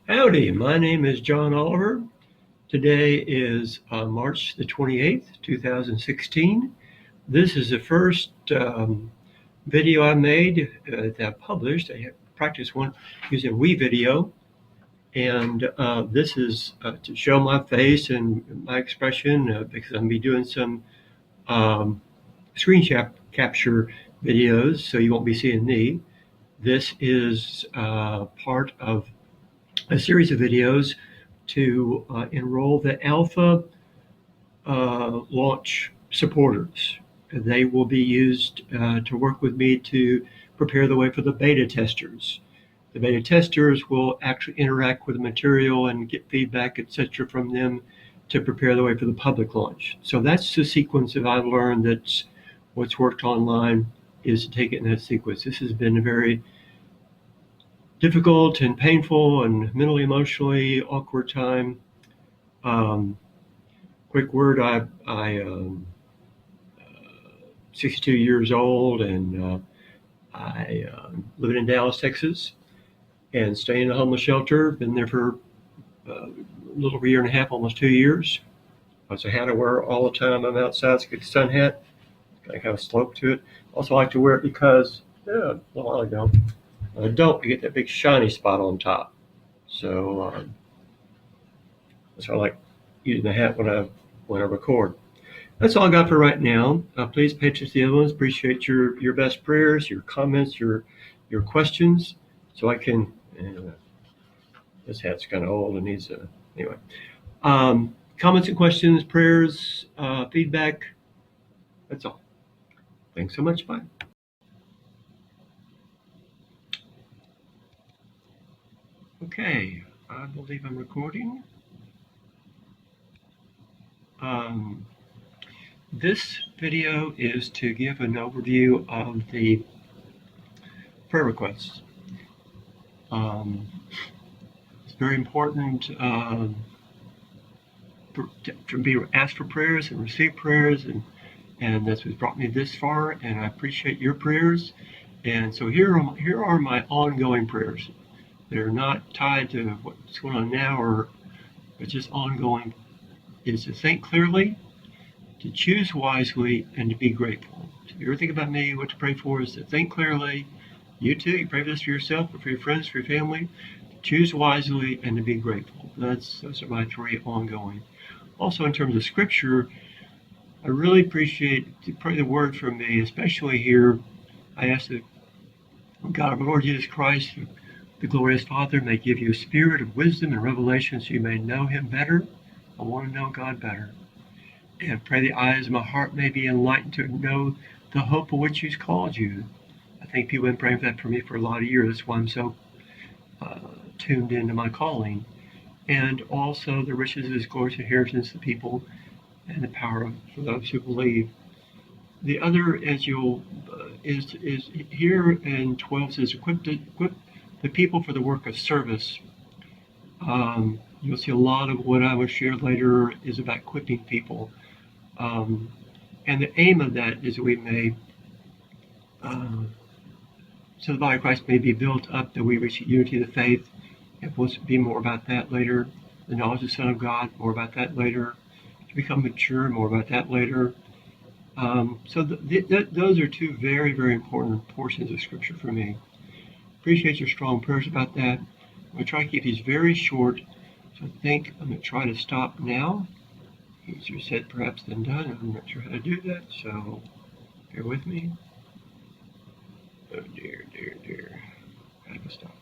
Howdy, my name is John Oliver. Today is March the 28th, 2016. This is the first video I made that I published. I practiced one using WeVideo, and this is to show my face and my expression because I'm going to be doing some um, screen capture videos, so you won't be seeing me. This is part of a series of videos to enroll the alpha launch supporters. They will be used to work with me to prepare the way for the beta testers. The beta testers will actually interact with the material and get feedback, etc., from them to prepare the way for the public launch. So that's the sequence that I've learned. That's what's worked online, is to take it in that sequence. This has been a very difficult and painful and mentally, emotionally awkward time. Um, Quick word: I 62 years old, and I living in Dallas, Texas, and staying in a homeless shelter. Been there for a little over a year and a half, almost 2 years. It's a hat I wear all the time. I'm outside. It's a good sun hat. Got kind of slope to it. Also like to wear it because a while ago, I don't get that big shiny spot on top. So that's why I like using the hat when I record. That's all I got for right now. Please pay attention to the other ones. Appreciate your best prayers, your comments, your questions, so I can. This hat's kind of old and needs a anyway. Comments and questions, prayers, feedback. That's all. Thanks so much. Bye. Okay, I believe I'm recording. Um, this video is to give an overview of the prayer requests. It's very important to be asked for prayers and receive prayers, and that's what's brought me this far, and I appreciate your prayers. And so here are my ongoing prayers. They're not tied to what's going on now, or it's just ongoing. Is to think clearly, to choose wisely, and to be grateful. So if you ever think about me, what to pray for is to think clearly. You too, you pray for this for yourself, but for your friends, for your family. Choose wisely and to be grateful. Those are my three ongoing. Also, in terms of scripture, I really appreciate to pray the word from me, especially here. I ask that God of our Lord Jesus Christ, the glorious Father, may give you a spirit of wisdom and revelation so you may know him better. I want to know God better. And pray the eyes of my heart may be enlightened to know the hope of which he's called you. I think people have been praying for that for me for a lot of years. That's why I'm so tuned into my calling. And also the riches of his glorious inheritance, the people, and the power for those who believe. The other, as you'll, is here in 12 says, equip the people for the work of service. You'll see a lot of what I will share later is about equipping people. And the aim of that is that we may, so the body of Christ may be built up, that we reach unity of the faith. And we'll be more about that later. The knowledge of the Son of God, more about that later. To become mature, more about that later. So those are two very, very important portions of Scripture for me. Appreciate your strong prayers about that. I'm going to try to keep these very short. So I think I'm going to try to stop now. Easier said perhaps than done. I'm not sure how to do that, so bear with me. Oh dear, dear, dear. How do I stop?